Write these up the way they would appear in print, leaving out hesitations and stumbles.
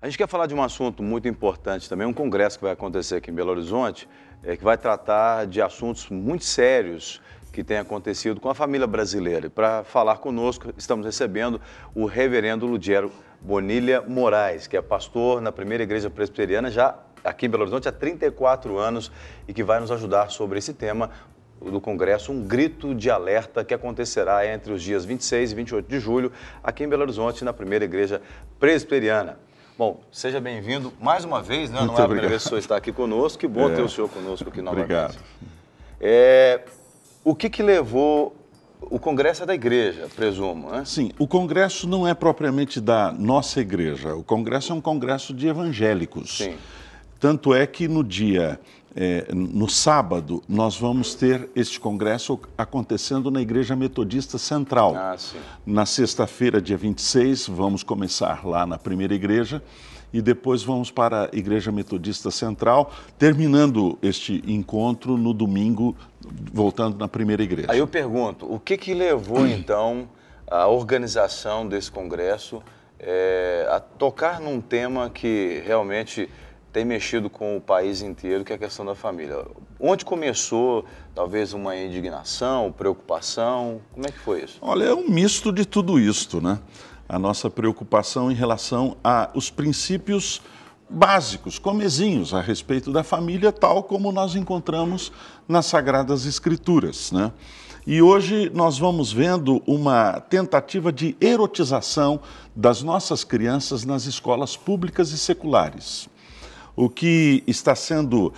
A gente quer falar de um assunto muito importante também, um congresso que vai acontecer aqui em Belo Horizonte, que vai tratar de assuntos muito sérios que têm acontecido com a família brasileira. E para falar conosco, estamos recebendo o reverendo Ludgero Bonilha Moraes, que é pastor na primeira igreja presbiteriana, já aqui em Belo Horizonte há 34 anos, e que vai nos ajudar sobre esse tema do Congresso, um grito de alerta que acontecerá entre os dias 26 e 28 de julho, aqui em Belo Horizonte, na primeira igreja presbiteriana. Bom, seja bem-vindo mais uma vez, né? Não é a primeira vez que o senhor está aqui conosco, que bom ter o senhor conosco aqui novamente. Obrigado. O que levou... O Congresso é da igreja, presumo, né? Sim, o Congresso não é propriamente da nossa igreja, o Congresso é um congresso de evangélicos. Sim. Tanto é que no sábado, nós vamos ter este congresso acontecendo na Igreja Metodista Central. Ah, sim. Na sexta-feira, dia 26, vamos começar lá na primeira igreja e depois vamos para a Igreja Metodista Central, terminando este encontro no domingo, voltando na primeira igreja. Aí eu pergunto, o que levou, então, a organização desse congresso a tocar num tema que realmente tem mexido com o país inteiro, que é a questão da família? Onde começou, talvez, uma indignação, preocupação? Como é que foi isso? Olha, é um misto de tudo isto, né? A nossa preocupação em relação aos princípios básicos, comezinhos, a respeito da família, tal como nós encontramos nas Sagradas Escrituras, né? E hoje nós vamos vendo uma tentativa de erotização das nossas crianças nas escolas públicas e seculares. O que está sendo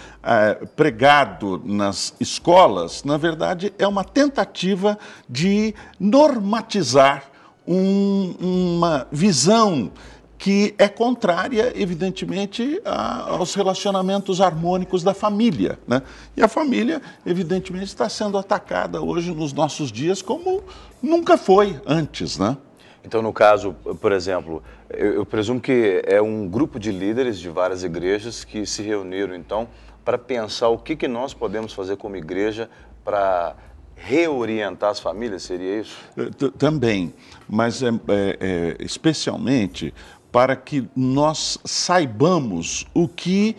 pregado nas escolas, na verdade, é uma tentativa de normatizar uma visão que é contrária, evidentemente, aos relacionamentos harmônicos da família, né? E a família, evidentemente, está sendo atacada hoje nos nossos dias como nunca foi antes, né? Então, no caso, por exemplo, eu presumo que é um grupo de líderes de várias igrejas que se reuniram, então, para pensar o que nós podemos fazer como igreja para reorientar as famílias, seria isso? Também, mas especialmente para que nós saibamos o que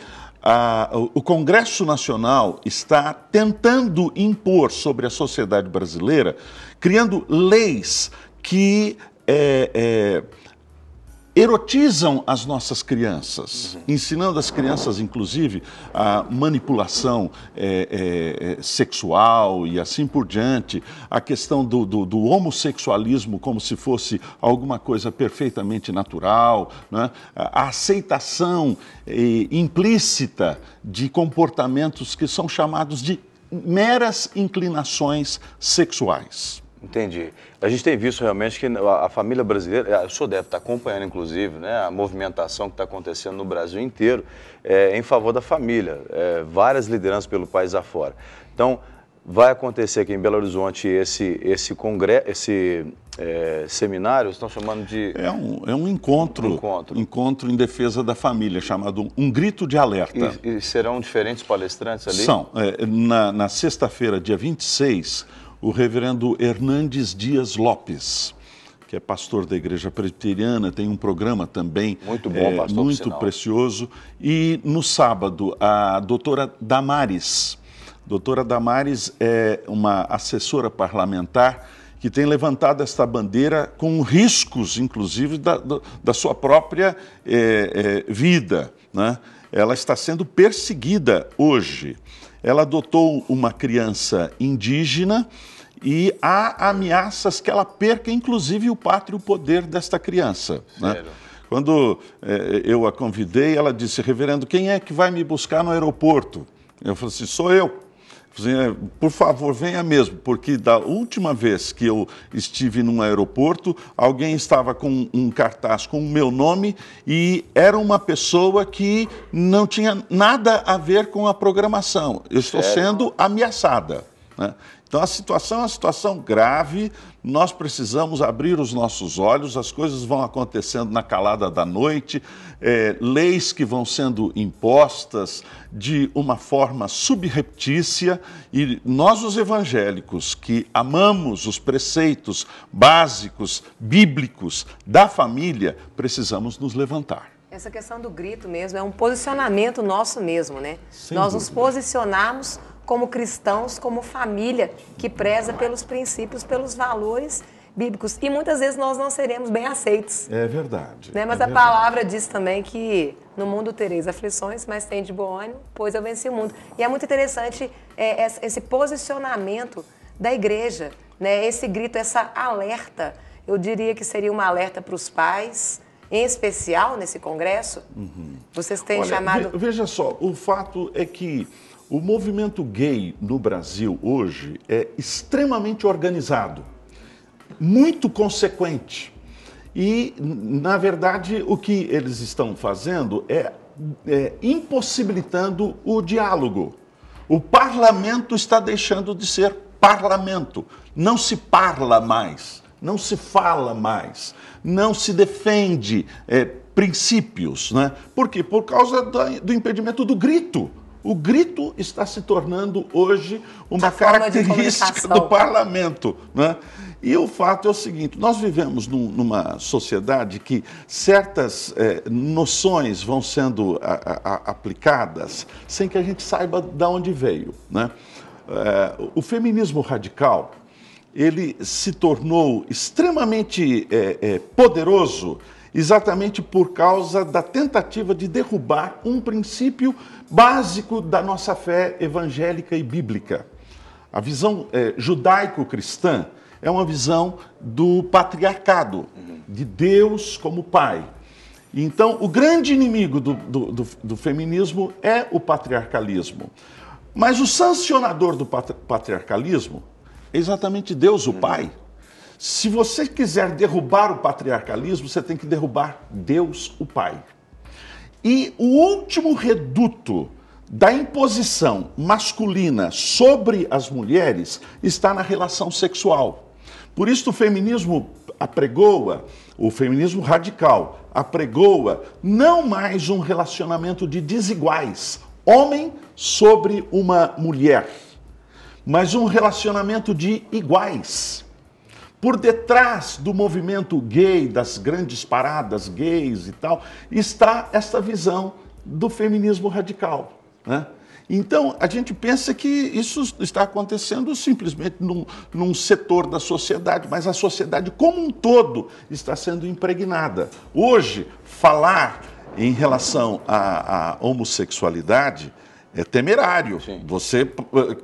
o Congresso Nacional está tentando impor sobre a sociedade brasileira, criando leis que erotizam as nossas crianças, ensinando as crianças, inclusive, a manipulação sexual e assim por diante, a questão do homossexualismo como se fosse alguma coisa perfeitamente natural, né? A aceitação implícita de comportamentos que são chamados de meras inclinações sexuais. Entendi. A gente tem visto realmente que a família brasileira, o senhor deve estar acompanhando, inclusive, né, a movimentação que está acontecendo no Brasil inteiro em favor da família, várias lideranças pelo país afora. Então, vai acontecer aqui em Belo Horizonte esse congresso, esse seminário, estão chamando de... É um encontro em defesa da família, chamado Um Grito de Alerta. E serão diferentes palestrantes ali? São. Na sexta-feira, dia 26, o reverendo Hernandes Dias Lopes, que é pastor da Igreja Presbiteriana, tem um programa também muito bom, pastor, muito precioso. E no sábado, a doutora Damares. Doutora Damares é uma assessora parlamentar que tem levantado esta bandeira com riscos, inclusive, da sua própria vida, né? Ela está sendo perseguida hoje. Ela adotou uma criança indígena e há ameaças que ela perca, inclusive, o pátrio poder desta criança, né? Quando eu a convidei, ela disse: reverendo, quem é que vai me buscar no aeroporto? Eu falei assim: sou eu. Por favor, venha mesmo, porque da última vez que eu estive num aeroporto, alguém estava com um cartaz com o meu nome e era uma pessoa que não tinha nada a ver com a programação. Eu estou sendo ameaçada, né? Então a situação é uma situação grave, nós precisamos abrir os nossos olhos, as coisas vão acontecendo na calada da noite, leis que vão sendo impostas de uma forma subreptícia, e nós, os evangélicos, que amamos os preceitos básicos, bíblicos da família, precisamos nos levantar. Essa questão do grito mesmo é um posicionamento nosso mesmo, né? Sem Nós nos dúvida. posicionarmos como cristãos, como família que preza pelos princípios, pelos valores bíblicos. E muitas vezes nós não seremos bem aceitos. É verdade. Né? Mas é a verdade. palavra diz também que no mundo tereis aflições, mas tem de bom ânimo, pois eu venci o mundo. E é muito interessante esse posicionamento da igreja, né? Esse grito, essa alerta. Eu diria que seria uma alerta para os pais, em especial nesse congresso. Vocês têm Olha, chamado... Veja só, o fato é que o movimento gay no Brasil hoje é extremamente organizado, muito consequente. E, na verdade, o que eles estão fazendo é impossibilitando o diálogo. O parlamento está deixando de ser parlamento. Não se parla mais, não se fala mais, não se defende princípios. Né? Por quê? Por causa do impedimento do grito. O grito está se tornando hoje uma característica do parlamento. Né? E o fato é o seguinte, nós vivemos numa sociedade que certas noções vão sendo aplicadas sem que a gente saiba de onde veio. Né? O feminismo radical, ele se tornou extremamente poderoso exatamente por causa da tentativa de derrubar um princípio básico da nossa fé evangélica e bíblica. A visão judaico-cristã é uma visão do patriarcado, de Deus como pai. Então, o grande inimigo do feminismo é o patriarcalismo. Mas o sancionador do patriarcalismo é exatamente Deus, o pai. Se você quiser derrubar o patriarcalismo, você tem que derrubar Deus, o Pai. E o último reduto da imposição masculina sobre as mulheres está na relação sexual. Por isso o feminismo apregoa, o feminismo radical apregoa não mais um relacionamento de desiguais, homem sobre uma mulher, mas um relacionamento de iguais. Por detrás do movimento gay, das grandes paradas gays e tal, está essa visão do feminismo radical. Né? Então, a gente pensa que isso está acontecendo simplesmente num setor da sociedade, mas a sociedade como um todo está sendo impregnada. Hoje, falar em relação à homossexualidade é temerário. Sim. Você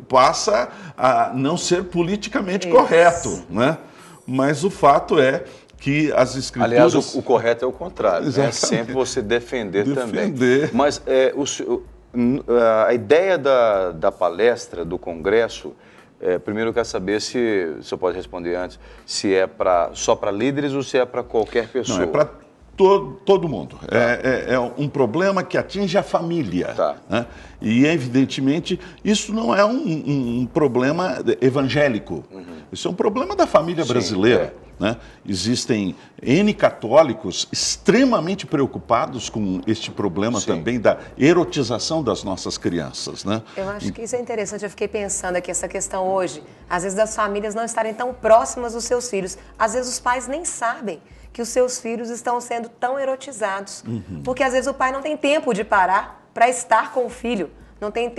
passa a não ser politicamente correto, né? Mas o fato é que as escrituras... Aliás, o correto é o contrário. É sempre você defender também. Mas a ideia da palestra, do congresso, primeiro eu quero saber se você pode responder antes, se é só para líderes ou se é para qualquer pessoa. Não, é para todo mundo. Tá. É um problema que atinge a família. Tá. Né? E, evidentemente, isso não é um problema evangélico. Isso é um problema da família brasileira. Né? Existem N católicos extremamente preocupados com este problema também da erotização das nossas crianças. Né? Eu acho que isso é interessante. Eu fiquei pensando aqui, essa questão hoje, às vezes das famílias não estarem tão próximas dos seus filhos. Às vezes os pais nem sabem que os seus filhos estão sendo tão erotizados. Porque às vezes o pai não tem tempo de parar para estar com o filho. Não tem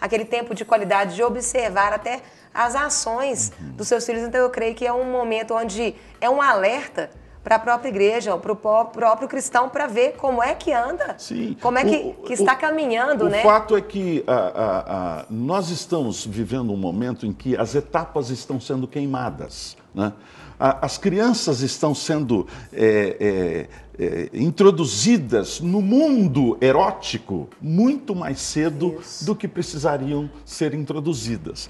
aquele tempo de qualidade de observar até as ações dos seus filhos. Então eu creio que é um momento onde é um alerta para a própria igreja, para o próprio cristão, para ver como é que anda, como é que está caminhando. O fato é que nós estamos vivendo um momento em que as etapas estão sendo queimadas. Né? As crianças estão sendo introduzidas no mundo erótico muito mais cedo do que precisariam ser introduzidas.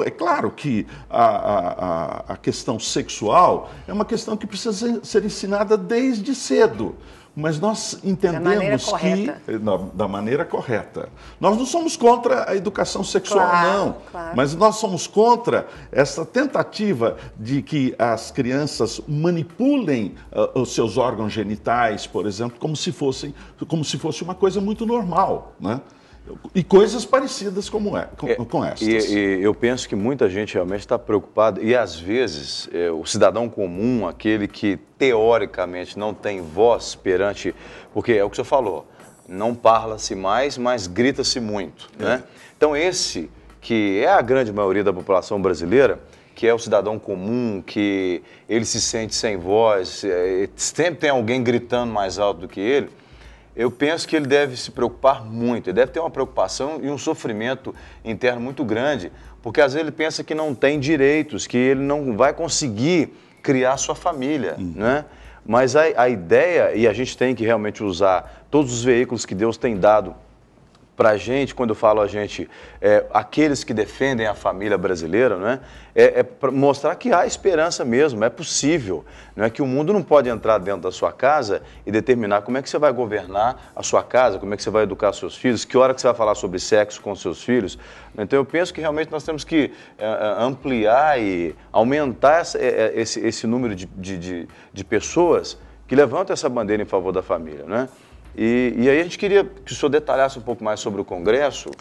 É claro que a questão sexual é uma questão que precisa ser ensinada desde cedo. Mas nós entendemos da maneira correta. Nós não somos contra a educação sexual, não. Claro. Mas nós somos contra essa tentativa de que as crianças manipulem os seus órgãos genitais, por exemplo, como se fosse uma coisa muito normal, né? E coisas parecidas com estas. E eu penso que muita gente realmente está preocupada, e às vezes o cidadão comum, aquele que teoricamente não tem voz perante, porque é o que você falou, não parla-se mais, mas grita-se muito, né? Então esse, que é a grande maioria da população brasileira, que é o cidadão comum, que ele se sente sem voz, sempre tem alguém gritando mais alto do que ele, eu penso que ele deve se preocupar muito, ele deve ter uma preocupação e um sofrimento interno muito grande, porque às vezes ele pensa que não tem direitos, que ele não vai conseguir criar sua família, né? Mas a ideia, e a gente tem que realmente usar todos os veículos que Deus tem dado para a gente, quando eu falo a gente, aqueles que defendem a família brasileira, né? Para mostrar que há esperança mesmo, é possível. Não é que o mundo não pode entrar dentro da sua casa e determinar como é que você vai governar a sua casa, como é que você vai educar seus filhos, que hora que você vai falar sobre sexo com seus filhos. Então eu penso que realmente nós temos que ampliar e aumentar esse número de pessoas que levantam essa bandeira em favor da família, né? E aí a gente queria que o senhor detalhasse um pouco mais sobre o Congresso,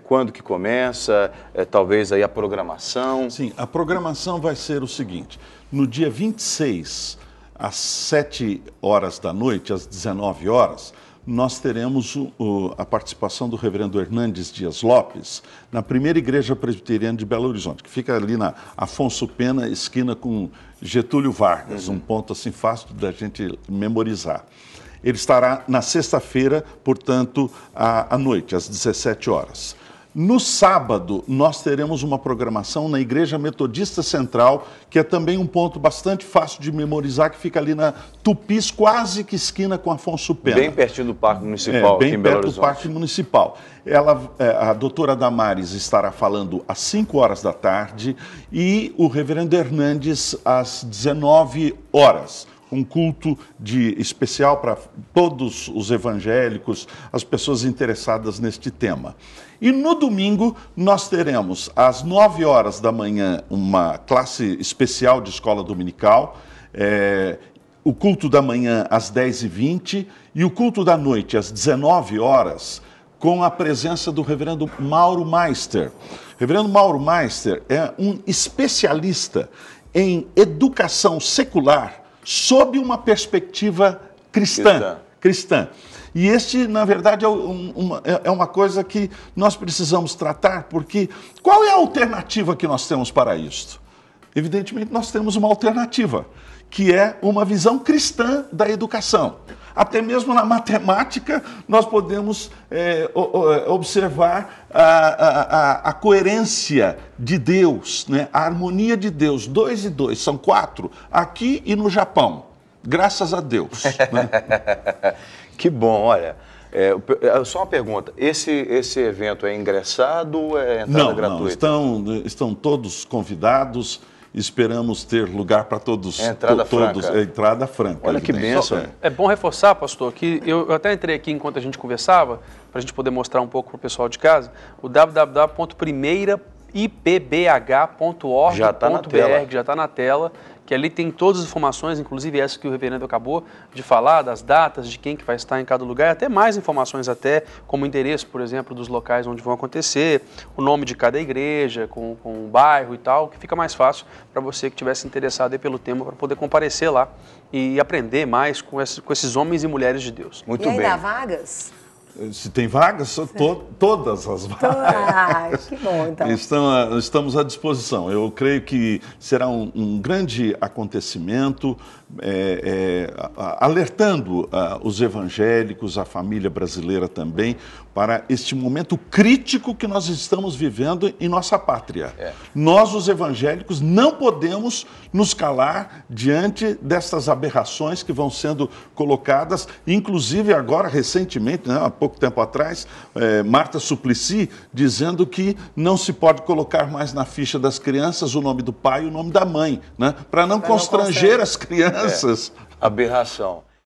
quando que começa, talvez aí a programação. Sim, a programação vai ser o seguinte: no dia 26, às 7 horas da noite, às 19 horas, nós teremos a participação do reverendo Hernandes Dias Lopes na primeira igreja presbiteriana de Belo Horizonte, que fica ali na Afonso Pena, esquina com Getúlio Vargas, um ponto assim fácil da gente memorizar. Ele estará na sexta-feira, portanto, à noite, às 17 horas. No sábado, nós teremos uma programação na Igreja Metodista Central, que é também um ponto bastante fácil de memorizar, que fica ali na Tupis, quase que esquina com Afonso Pena. Bem pertinho do Parque Municipal, aqui em Belo Horizonte. Bem perto do Parque Municipal. A doutora Damares estará falando às 5 horas da tarde e o reverendo Hernandes às 19 horas. Um culto especial para todos os evangélicos, as pessoas interessadas neste tema. E no domingo nós teremos às 9 horas da manhã uma classe especial de escola dominical, o culto da manhã às 10h20 e o culto da noite às 19 horas, com a presença do reverendo Mauro Meister. O reverendo Mauro Meister é um especialista em educação secular sob uma perspectiva cristã. E este, na verdade, é uma coisa que nós precisamos tratar, porque qual é a alternativa que nós temos para isto? Evidentemente, nós temos uma alternativa, que é uma visão cristã da educação. Até mesmo na matemática, nós podemos observar a coerência de Deus, né? A harmonia de Deus. 2 e 2 são 4, aqui e no Japão. Graças a Deus. Né? Que bom, olha. Só uma pergunta, esse evento é ingressado ou é entrada gratuita? Não, estão todos convidados. Esperamos ter lugar para todos. Entrada franca. Entrada franca. Olha que bênção. É bom reforçar, pastor, que eu até entrei aqui enquanto a gente conversava, para a gente poder mostrar um pouco para o pessoal de casa, o www.primeiraipbh.org.br, que já está na tela, que ali tem todas as informações, inclusive essa que o reverendo acabou de falar, das datas, de quem que vai estar em cada lugar, até mais informações até, como o endereço, por exemplo, dos locais onde vão acontecer, o nome de cada igreja, com o bairro e tal, que fica mais fácil para você que estivesse interessado aí pelo tema, para poder comparecer lá e aprender mais com esses homens e mulheres de Deus. Muito bem. E ainda há vagas? Se tem vagas, todas as vagas. Que bom, então. Estamos à disposição. Eu creio que será um grande acontecimento, alertando os evangélicos, a família brasileira também, para este momento crítico que nós estamos vivendo em nossa pátria. Nós, os evangélicos, não podemos nos calar diante destas aberrações que vão sendo colocadas, inclusive agora, recentemente, né, há pouco tempo atrás, Marta Suplicy dizendo que não se pode colocar mais na ficha das crianças o nome do pai e o nome da mãe, né, para não constranger as crianças. Aberração.